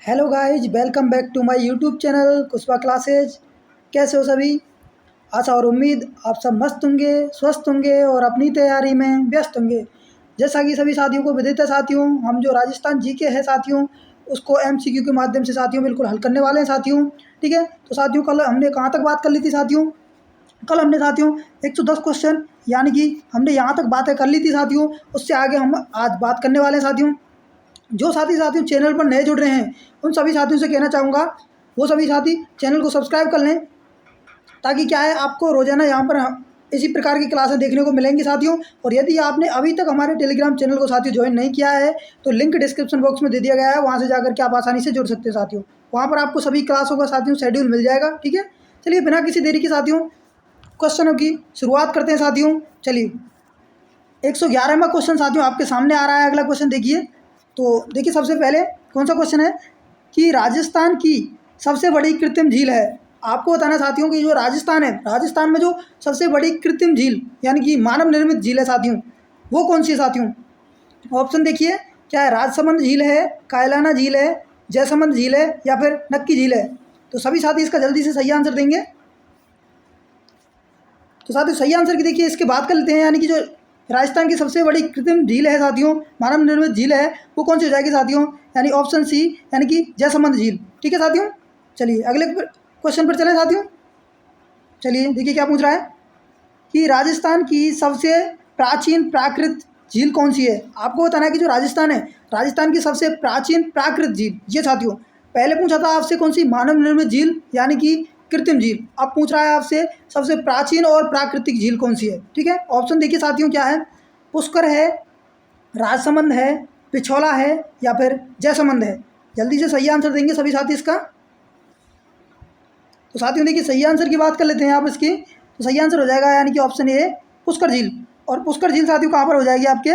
Hello guys, welcome back to my YouTube channel Kushwa classes. कैसे हो सभी? आशा और उम्मीद आप सब मस्त होंगे, स्वस्थ होंगे और अपनी तैयारी में व्यस्त होंगे। जैसा कि सभी साथियों को विदित है साथियों, हम जो राजस्थान जीके है साथियों, उसको एमसीक्यू के माध्यम से साथियों बिल्कुल हल करने वाले हैं साथियों। ठीक है, तो साथियों कल हमने कहाँ तक बात कर ली थी साथियों? कल हमने साथियों 110 क्वेश्चन यानी कि हमने यहाँ तक बातें कर ली थी साथियों। उससे आगे हम आज बात करने वाले हैं साथियों। जो साथियों चैनल पर नए जुड़ रहे हैं, उन सभी साथियों से कहना चाहूँगा वो सभी साथी चैनल को सब्सक्राइब कर लें, ताकि क्या है आपको रोज़ाना यहाँ पर इसी प्रकार की क्लासें देखने को मिलेंगी साथियों। और यदि आपने अभी तक हमारे टेलीग्राम चैनल को साथियों ज्वाइन नहीं किया है तो लिंक डिस्क्रिप्शन बॉक्स में दे दिया गया है, वहाँ से जाकर के आप आसानी से जुड़ सकते हैं साथियों। वहाँ पर आपको सभी क्लासों का साथियों शेड्यूल मिल जाएगा। ठीक है, चलिए बिना किसी देरी के साथियों क्वेश्चनों की शुरुआत करते हैं साथियों। चलिए 111वां क्वेश्चन साथियों आपके सामने आ रहा है। अगला क्वेश्चन देखिए। तो देखिए सबसे पहले कौन सा क्वेश्चन है कि राजस्थान की सबसे बड़ी कृत्रिम झील है। आपको बताना है साथियों कि जो राजस्थान है, राजस्थान में जो सबसे बड़ी कृत्रिम झील यानी कि मानव निर्मित झील है साथियों, वो कौन सी है साथियों? ऑप्शन देखिए, क्या है? राजसमंद झील है, कायलाना झील है, जयसमंद झील है या फिर नक्की झील है। तो सभी साथी इसका जल्दी से सही आंसर देंगे। तो साथियों सही आंसर की देखिए इसके बात कर लेते हैं, यानी कि जो राजस्थान की सबसे बड़ी कृत्रिम झील है साथियों, मानव निर्मित झील है, वो कौन सी हो जाएगी साथियों? यानी ऑप्शन सी, यानी कि जयसमंद झील। ठीक है साथियों, चलिए अगले क्वेश्चन पर चलें साथियों। चलिए देखिए क्या पूछ रहा है कि राजस्थान की सबसे प्राचीन प्राकृत झील कौन सी है। आपको बताना है कि जो राजस्थान है, राजस्थान की सबसे प्राचीन प्राकृत झील ये साथियों। पहले पूछा था आपसे कौन सी मानव निर्मित झील यानी कि कृत्रिम झील, अब पूछ रहा है आपसे सबसे प्राचीन और प्राकृतिक झील कौन सी है। ठीक है, ऑप्शन देखिए साथियों क्या है? पुष्कर है, राजसमंद है, पिछोला है या फिर जयसमंद है। जल्दी से सही आंसर देंगे सभी साथी इसका। तो साथियों देखिए सही आंसर की बात कर लेते हैं आप इसकी। तो सही आंसर हो जाएगा यानी कि ऑप्शन ए पुष्कर झील। और पुष्कर झील साथियों कहाँ पर हो जाएगी? आपके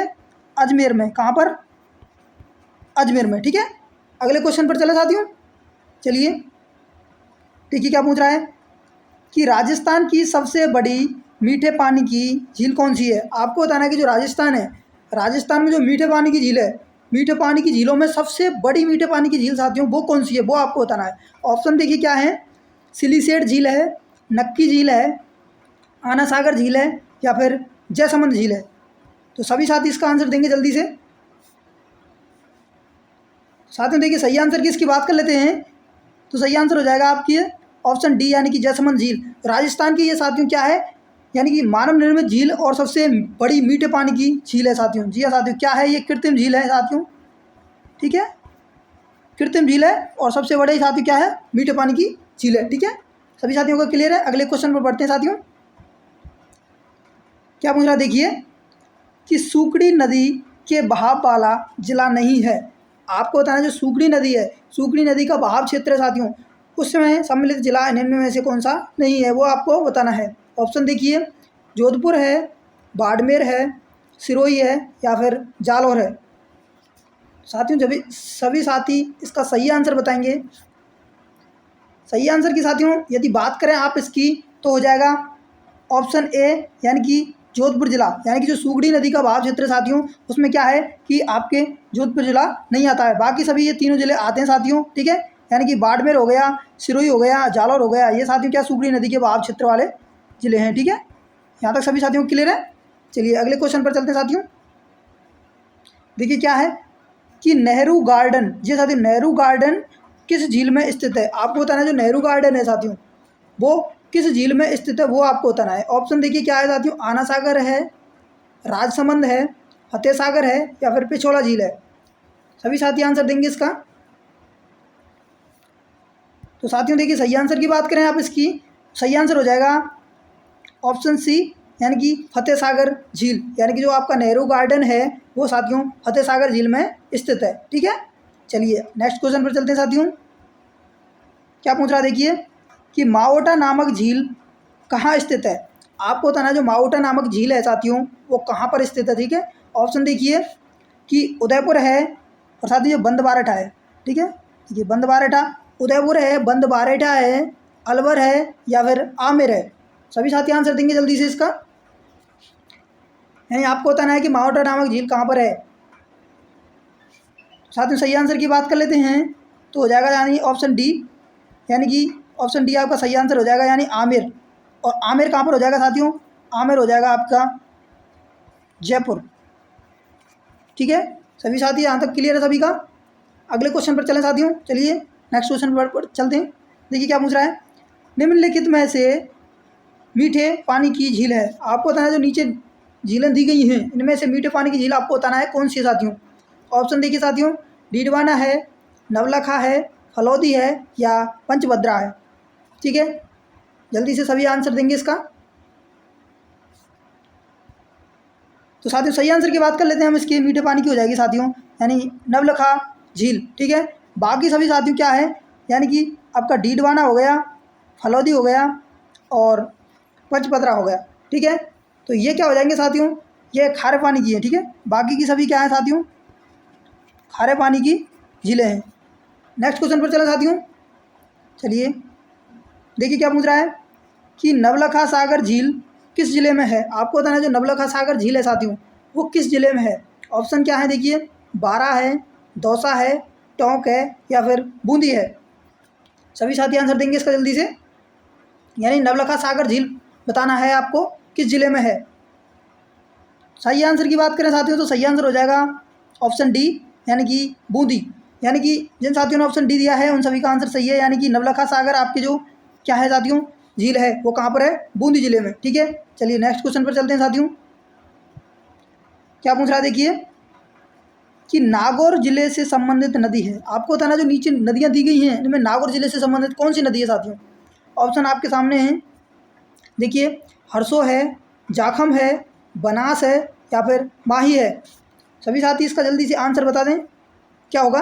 अजमेर में। कहाँ पर? अजमेर में। ठीक है, अगले क्वेश्चन पर चले साथियों। चलिए देखिए क्या पूछ रहा है कि राजस्थान की सबसे बड़ी मीठे पानी की झील कौन सी है। आपको बताना है कि जो राजस्थान है, राजस्थान में जो मीठे पानी की झील है, मीठे पानी की झीलों में सबसे बड़ी मीठे पानी की झील साथियों वो कौन सी है, वो आपको बताना है। ऑप्शन देखिए क्या है? सिलीसेट झील है, नक्की झील है, आना सागर झील है या फिर जयसमंद झील है। तो सभी साथी इसका आंसर देंगे जल्दी से। साथियों देखिए सही आंसर की इसकी बात कर लेते हैं। तो सही आंसर हो जाएगा आपकी ऑप्शन डी यानी कि जयसमंद झील। राजस्थान की ये साथियों क्या है? यानी कि मानव निर्मित झील और सबसे बड़ी मीठे पानी की झील है साथियों। जी हाँ साथियों, क्या है? ये कृत्रिम झील है साथियों। ठीक है, कृत्रिम झील है और सबसे बड़े साथियों क्या है? मीठे पानी की झील है। ठीक है, सभी साथियों को क्लियर है। अगले क्वेश्चन पर बढ़ते हैं साथियों। क्या पूछ रहा देखिए कि सूकड़ी नदी के बहाव वाला जिला नहीं है। आपको बताना है जो सूकड़ी नदी है, सूकड़ी नदी का बहाव क्षेत्र है साथियों, उसमें सम्मिलित जिला निम्न में से कौन सा नहीं है, वो आपको बताना है। ऑप्शन देखिए, जोधपुर है, बाड़मेर है, सिरोही है या फिर जालौर है। साथियों जब सभी साथी इसका सही आंसर बताएंगे। सही आंसर की साथियों यदि बात करें आप इसकी तो हो जाएगा ऑप्शन ए यानी कि जोधपुर जिला। यानी कि जो सूगड़ी नदी का बहाव क्षेत्र है साथियों, उसमें क्या है कि आपके जोधपुर जिला नहीं आता है, बाकी सभी ये तीनों जिले आते हैं साथियों। ठीक है, यानी कि बाड़मेर हो गया, सिरोही हो गया, जालौर हो गया, ये साथियों क्या सूगड़ी नदी के बहाव क्षेत्र वाले जिले हैं। ठीक है, यहाँ तक सभी साथियों को क्लियर है। चलिए अगले क्वेश्चन पर चलते हैं साथियों। देखिए क्या है कि नेहरू गार्डन, ये साथियों नेहरू गार्डन किस झील में स्थित है। आपको बताना है जो नेहरू गार्डन है साथियों वो किस झील में स्थित है, वो आपको बताना है। ऑप्शन देखिए क्या है साथियों? आना सागर है, राजसमंद है, फतेह सागर है या फिर पिछोला झील है। सभी साथी आंसर देंगे इसका। तो साथियों देखिए सही आंसर की बात करें आप इसकी, सही आंसर हो जाएगा ऑप्शन सी यानी कि फतेह सागर झील। यानी कि जो आपका नेहरू गार्डन है वो साथियों फतेह सागर झील में स्थित है। ठीक है, चलिए नेक्स्ट क्वेश्चन पर चलते हैं साथियों। क्या पूछ रहा देखिए कि माओटा नामक झील कहाँ स्थित है। आपको बताना है जो माओटा नामक झील है साथियों वो कहाँ पर स्थित है। ठीक है, ऑप्शन देखिए कि उदयपुर है और साथ ही जो बंदबारेठा है। ठीक है, देखिए बंदबारेठा, उदयपुर है, बंदबारेठा है, अलवर है या फिर आमेर है। सभी साथी आंसर देंगे जल्दी से इसका। यानी आपको बताना है कि माओटा नामक झील कहाँ पर है। साथियों सही आंसर की बात कर लेते हैं। तो हो जाएगा यानी ऑप्शन डी, यानी कि ऑप्शन डी आपका सही आंसर हो जाएगा, यानी आमेर। और आमेर कहाँ पर हो जाएगा साथियों? आमेर हो जाएगा आपका जयपुर। ठीक है सभी साथी, यहाँ तक क्लियर है सभी का? अगले क्वेश्चन पर चलें साथियों। चलिए नेक्स्ट क्वेश्चन पर चलते हैं। देखिए क्या पूछ रहा है, निम्नलिखित में से मीठे पानी की झील है, आपको बताना है जो नीचे झीलें दी गई हैं इनमें से मीठे पानी की झील आपको बताना है कौन सी है साथियों। ऑप्शन देखिए साथियों, डीडवाना है, नवलखा है, फलौदी है या पंचभद्रा है। ठीक है जल्दी से सभी आंसर देंगे इसका। तो साथियों सही आंसर की बात कर लेते हैं हम, इसकी मीठे पानी की हो जाएगी साथियों, यानी नवलखा झील। ठीक है बाकी सभी साथियों क्या है, यानी कि आपका डीडवाना हो गया, फलौदी हो गया और पंचभद्रा हो गया। ठीक है तो ये क्या हो जाएंगे साथियों, ये खारे पानी की है। ठीक है बाकी की सभी क्या है साथियों, खारे पानी की झीलें हैं। नेक्स्ट क्वेश्चन पर चले साथियों। चलिए देखिए क्या पूछ रहा है कि नवलखा सागर झील किस ज़िले में है, आपको बताना है जो नवलखा सागर झील है साथियों वो किस ज़िले में है। ऑप्शन क्या है देखिए, बारा है, दौसा है, टोंक है या फिर बूंदी है। सभी साथी आंसर देंगे इसका जल्दी से, यानी नवलखा सागर झील बताना है आपको किस ज़िले में है। सही आंसर की बात करें साथियों तो सही आंसर हो जाएगा ऑप्शन डी, यानी कि बूंदी। यानी कि जिन साथियों ने ऑप्शन डी दिया है उन सभी का आंसर सही है, यानी कि नवलखा सागर आपके जो क्या है साथियों झील है वो कहाँ पर है, बूंदी जिले में। ठीक है चलिए नेक्स्ट क्वेश्चन पर चलते हैं साथियों। क्या पूछ रहा है देखिए कि नागौर जिले से संबंधित नदी है, आपको बताना जो नीचे नदियाँ दी गई हैं इनमें नागौर जिले से संबंधित कौन सी नदी है साथियों। ऑप्शन आपके सामने हैं, देखिए हरसो है, जाखम है, बनास है या फिर माही है। सभी साथी इसका जल्दी से आंसर बता दें क्या होगा।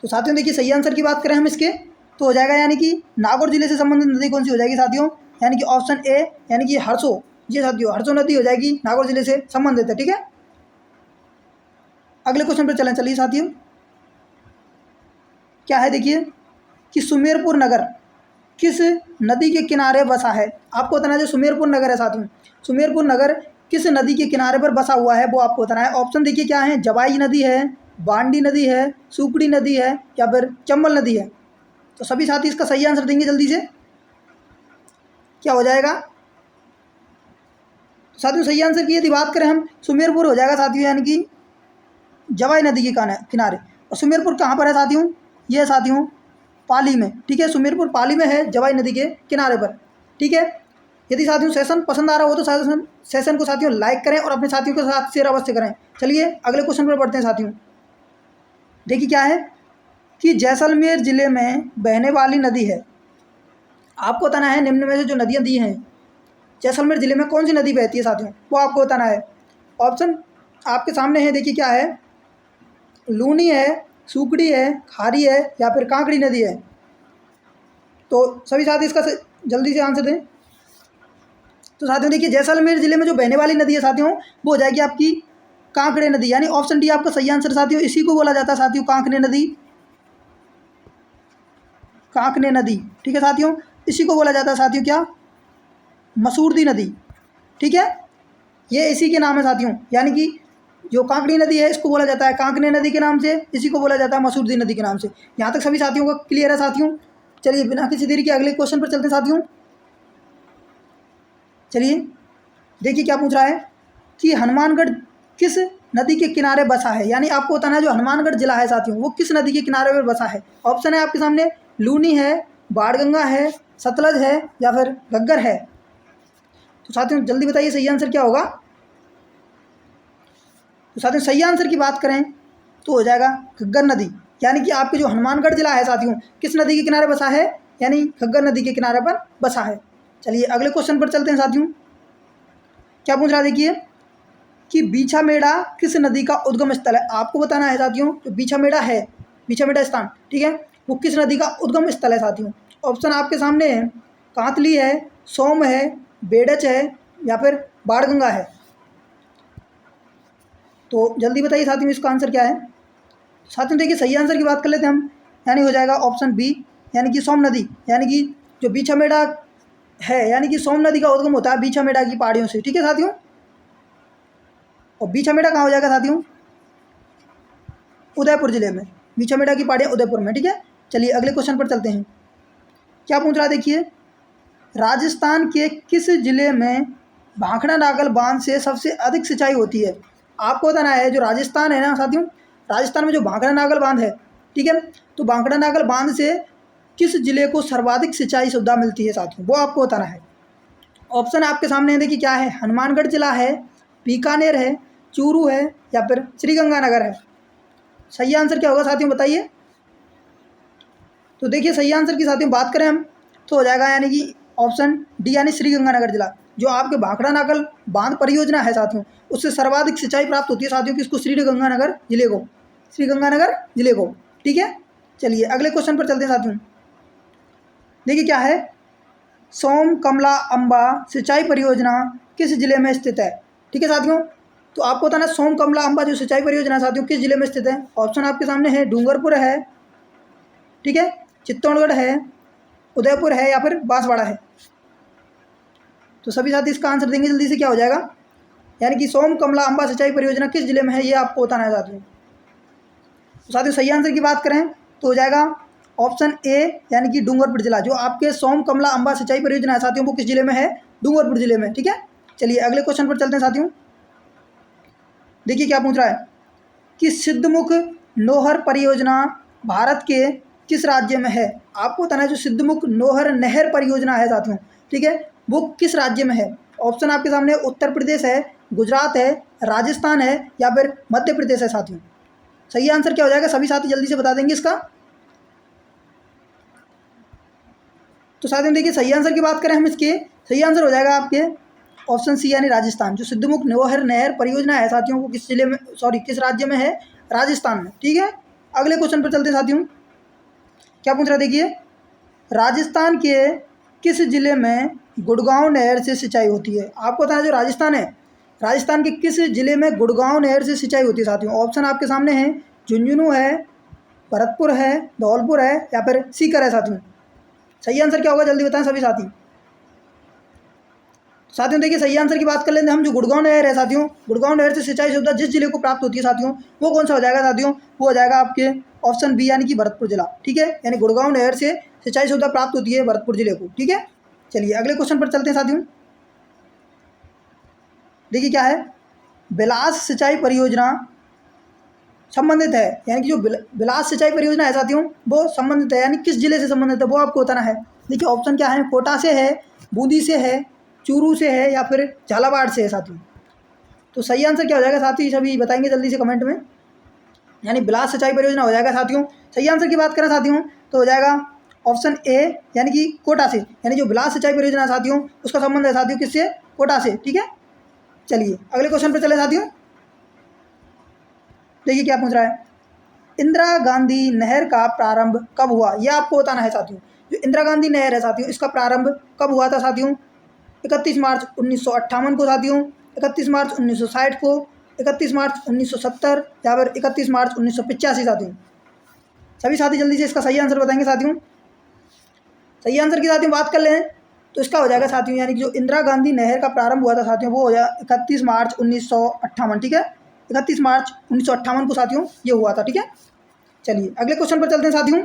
तो साथियों देखिए सही आंसर की बात करें हम इसके तो हो जाएगा, यानी कि नागौर जिले से संबंधित नदी कौन सी हो जाएगी साथियों, यानी कि ऑप्शन ए, यानी कि हरसो। जी साथियों हरसो नदी हो जाएगी, नागौर जिले से संबंधित है। ठीक है अगले क्वेश्चन पर चलें। चलिए साथियों क्या है देखिए कि सुमेरपुर नगर किस नदी के किनारे बसा है, आपको बताना है जो सुमेरपुर नगर है साथियों, सुमेरपुर नगर किस नदी के किनारे पर बसा हुआ है वो आपको बताना है। ऑप्शन देखिए क्या है, जवाई नदी है, बांडी नदी है, सुकड़ी नदी है या फिर चंबल नदी है। तो सभी साथी इसका सही आंसर देंगे जल्दी से, क्या हो जाएगा। तो साथियों सही आंसर की यदि बात करें हम सुमेरपुर हो जाएगा साथियों, यानी कि जवाई नदी के किनारे। और सुमेरपुर कहाँ पर है साथियों, ये है साथियों पाली में। ठीक है सुमेरपुर पाली में है, जवाई नदी के किनारे पर। ठीक है यदि साथियों सेशन पसंद आ रहा हो तो सेशन को साथियों लाइक करें और अपने साथियों के साथ शेयर अवश्य करें। चलिए अगले क्वेश्चन पर बढ़ते हैं साथियों। देखिए क्या है कि जैसलमेर ज़िले में बहने वाली नदी है, आपको बताना है निम्न में से जो नदियाँ दी हैं जैसलमेर ज़िले में कौन सी नदी बहती है साथियों वो आपको बताना है। ऑप्शन आपके सामने है, देखिए क्या है, लूनी है, सुकड़ी है, खारी है या फिर कांकड़ी नदी है। तो सभी साथी इसका जल्दी से आंसर दें। तो साथियों देखिए जैसलमेर ज़िले में जो बहने वाली नदी है साथियों वो हो जाएगी आपकी कांकड़े नदी, यानी ऑप्शन डी आपका सही आंसर साथियों। इसी को बोला जाता है साथियों कांकड़े नदी, कांकड़े नदी। ठीक है साथियों इसी को बोला जाता है साथियों क्या, मसूरदी नदी। ठीक है ये इसी के नाम है साथियों, यानी कि जो कांकड़ी नदी है इसको बोला जाता है कांकड़े नदी के नाम से, इसी को बोला जाता है मसूरदी नदी के नाम से। यहाँ तक सभी साथियों का क्लियर है साथियों। चलिए बिना किसी देरी के अगले क्वेश्चन पर चलते हैं साथियों। चलिए देखिए क्या पूछ रहा है कि हनुमानगढ़ किस नदी के किनारे बसा है, यानी आपको बताना है जो हनुमानगढ़ जिला है साथियों वो किस नदी के किनारे पर बसा है। ऑप्शन है आपके सामने, लूनी है, बाणगंगा है, सतलज है या फिर घग्गर है। तो साथियों जल्दी बताइए सही आंसर क्या होगा। तो साथियों सही आंसर की बात करें तो हो जाएगा घग्गर नदी, यानी कि आपके जो हनुमानगढ़ जिला है साथियों किस नदी के किनारे बसा है, यानी घग्गर नदी के किनारे पर बसा है। चलिए अगले क्वेश्चन पर चलते हैं साथियों। क्या पूछ रहा है देखिए कि बीछामेड़ा किस नदी का उद्गम स्थल है, आपको बताना है साथियों जो बीछामेड़ा है, बीछामेड़ा स्थान ठीक है वो किस नदी का उद्गम स्थल है साथियों। ऑप्शन आपके सामने है, कांतली है, सोम है, बेडच है या फिर बाणगंगा है। तो जल्दी बताइए साथियों इसका आंसर क्या है। साथियों देखिए सही आंसर की बात कर लेते हैं हम, यानी हो जाएगा ऑप्शन बी, यानी कि सोम नदी, यानी कि जो बीछामेड़ा है यानी कि सोम नदी का उद्गम होता है बीछामेड़ा की पहाड़ियों से। ठीक है साथियों और बीछामेड़ा कहाँ हो जाएगा साथियों, उदयपुर ज़िले में। बीछामेड़ा की पहाड़ियाँ उदयपुर में, ठीक है। चलिए अगले क्वेश्चन पर चलते हैं। क्या पूछ रहा है देखिए, राजस्थान के किस ज़िले में भाखड़ा नागल बांध से सबसे अधिक सिंचाई होती है? आपको बताना है जो राजस्थान है ना साथियों, राजस्थान में जो भाखड़ा नागल बांध है, ठीक है, तो भाखड़ा नागल बांध से किस ज़िले को सर्वाधिक सिंचाई सुविधा मिलती है साथियों, वो आपको बताना है। ऑप्शन आपके सामने है, देखिए क्या है, हनुमानगढ़ जिला है, बीकानेर है, चूरू है या फिर श्रीगंगानगर है। सही आंसर क्या होगा साथियों बताइए। तो देखिए सही आंसर की साथियों बात करें हम तो हो जाएगा यानी कि ऑप्शन डी यानी श्रीगंगानगर जिला। जो आपके भाखड़ा नागल बांध परियोजना है साथियों, उससे सर्वाधिक सिंचाई प्राप्त होती है साथियों किसको, श्रीगंगानगर जिले को, श्रीगंगानगर जिले को, ठीक है। चलिए अगले क्वेश्चन पर चलते हैं साथियों। देखिए क्या है, सोम कमला अम्बा सिंचाई परियोजना किस जिले में स्थित है? ठीक है साथियों, तो आपको बताना सोम कमला अम्बा जो सिंचाई परियोजना है साथियों किस जिले में स्थित है। ऑप्शन आपके सामने है, डूंगरपुर है, ठीक है, चित्तौड़गढ़ है, उदयपुर है या फिर बांसवाड़ा है। तो सभी साथी इसका आंसर देंगे जल्दी से, क्या हो जाएगा, यानी कि सोम कमला अम्बा सिंचाई परियोजना किस जिले में है, ये आपको बताना है साथियों। तो साथियों सही आंसर की बात करें तो हो जाएगा ऑप्शन ए यानी कि डूंगरपुर जिला। जो आपके सोम कमला अम्बा सिंचाई परियोजना है साथियों वो किस जिले में है, डूंगरपुर जिले में, ठीक है। चलिए अगले क्वेश्चन पर चलते हैं साथियों। देखिए क्या पूछ रहा है कि सिद्धमुख नोहर परियोजना भारत के किस राज्य में है। आपको बताना है जो सिद्धमुख नोहर नहर परियोजना है साथियों, ठीक है, वो किस राज्य में है। ऑप्शन आपके सामने उत्तर प्रदेश है, गुजरात है, राजस्थान है या फिर मध्य प्रदेश है साथियों। सही आंसर क्या हो जाएगा, सभी साथी जल्दी से बता देंगे इसका। तो साथियों देखिए सही आंसर की बात करें हम, इसके सही आंसर हो जाएगा आपके ऑप्शन सी यानी राजस्थान। जो सिद्धमुख नोहर नहर परियोजना है साथियों वो किस जिले में, सॉरी किस राज्य में है, राजस्थान में, ठीक है। अगले क्वेश्चन पर चलते हैं साथियों। क्या पूछ रहा है देखिए, राजस्थान के किस जिले में गुड़गांव नहर से सिंचाई होती है। आपको बताना जो राजस्थान है, राजस्थान के किस जिले में गुड़गांव नहर से सिंचाई होती है साथियों। ऑप्शन आपके सामने है, झुंझुनू है, भरतपुर है, धौलपुर है या फिर सीकर है साथियों। सही आंसर क्या होगा जल्दी बताएं सभी साथी। साथियों देखिए सही आंसर की बात कर लेते हैं हम। जो गुड़गांव नहर है साथियों, गुड़गांव नहर से सिंचाई सुविधा जिस जिले को प्राप्त होती है साथियों वो कौन सा हो जाएगा साथियों, वो हो जाएगा आपके ऑप्शन बी यानी कि भरतपुर जिला, ठीक है। यानी गुड़गांव नहर से सिंचाई सुविधा प्राप्त होती है भरतपुर जिले को, ठीक है। चलिए अगले क्वेश्चन पर चलते हैं साथियों। देखिए क्या है, बिलास सिंचाई परियोजना संबंधित है, यानी कि जो बिलास सिंचाई परियोजना है साथियों वो संबंधित है, यानी किस जिले से संबंधित है वो आपको बताना है। देखिए ऑप्शन क्या है, कोटा से है, बूंदी से है, चूरू से है या फिर झालावाड़ से है साथियों। तो सही आंसर क्या हो जाएगा साथी, सभी बताएंगे जल्दी से कमेंट में। यानी बिलास सिंचाई परियोजना हो जाएगा साथियों। सही आंसर की बात करें साथियों तो हो जाएगा ऑप्शन ए यानी कि कोटा से। यानी जो बिलास सिंचाई परियोजना है साथियों उसका संबंध है साथियों किससे, कोटा से, ठीक है। चलिए अगले क्वेश्चन पर चले साथियों। देखिए क्या पूछ रहा है, इंदिरा गांधी नहर का प्रारंभ कब हुआ, यह आपको बताना है साथियों। जो इंदिरा गांधी नहर है साथियों इसका प्रारंभ कब हुआ था साथियों, 31 मार्च 1958 को साथियों, 31 मार्च 1960 को, 31 मार्च 1970 या फिर 31 मार्च 1985 साथियों। सभी साथी जल्दी से इसका सही आंसर बताएंगे साथियों। सही आंसर की साथियों बात कर लें तो इसका हो जाएगा साथियों, यानी कि जो इंदिरा गांधी नहर का प्रारंभ हुआ था साथियों वो हो जाएगा 31 मार्च 1958, ठीक है। 31 मार्च 1958 को साथियों ये हुआ था, ठीक है। चलिए अगले क्वेश्चन पर चलते हैं साथियों।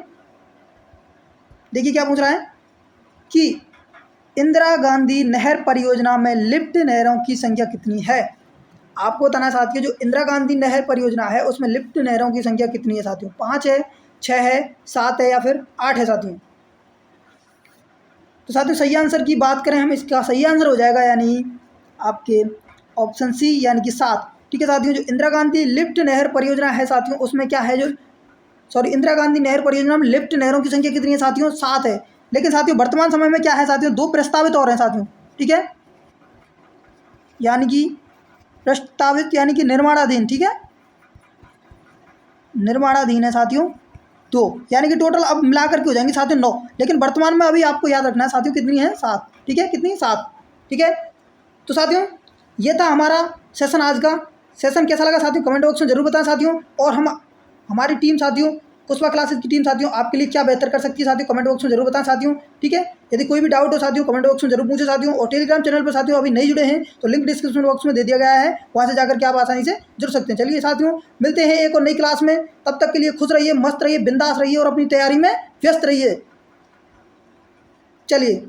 देखिए क्या पूछ रहा है कि इंदिरा गांधी नहर परियोजना में लिफ्ट नहरों की संख्या कितनी है। आपको बताना है साथियों, जो इंदिरा गांधी नहर परियोजना है उसमें लिफ्ट नहरों की संख्या कितनी है साथियों, 5 है, 6 है, 7 है या फिर 8 है साथियों। तो साथियों सही आंसर की बात करें हम, इसका सही आंसर हो जाएगा यानी आपके ऑप्शन सी यानी कि 7, ठीक है साथियों। जो इंदिरा गांधी लिफ्ट नहर परियोजना है साथियों उसमें क्या है, जो सॉरी इंदिरा गांधी नहर परियोजना में लिफ्ट नहरों की संख्या कितनी है साथियों, 7 है। लेकिन साथियों वर्तमान समय में क्या है साथियों, 2 प्रस्तावित और हैं साथियों, ठीक है, यानी कि प्रस्तावित यानी कि निर्माणाधीन, ठीक है, निर्माणाधीन है साथियों 2, यानी कि टोटल अब मिलाकर के हो जाएंगे साथियों 9। लेकिन वर्तमान में अभी आपको याद रखना है साथियों कितनी है, 7, ठीक है, कितनी 7, ठीक है। तो साथियों ये था हमारा सेशन, आज का सेशन कैसा लगा साथियों कमेंट बॉक्स में जरूर बताएं साथियों। और हमारी टीम साथियों कुशवा क्लासेस की टीम साथियों आपके लिए क्या बेहतर कर सकती है साथियों, कमेंट बॉक्स में जरूर बताएं साथियों। ठीक है, यदि कोई भी डाउट हो साथियों कमेंट बॉक्स में जरूर पूछे साथियों। और टेलीग्राम चैनल पर साथियों अभी नहीं जुड़े हैं तो लिंक डिस्क्रिप्शन बॉक्स में दे दिया गया है, वहाँ से जाकर के आप आसानी से जुड़ सकते हैं। चलिए साथियों, मिलते हैं एक और नई क्लास में, तब तक के लिए खुश रहिए, मस्त रहिए, बिंदास रहिए और अपनी तैयारी में व्यस्त रहिए। चलिए।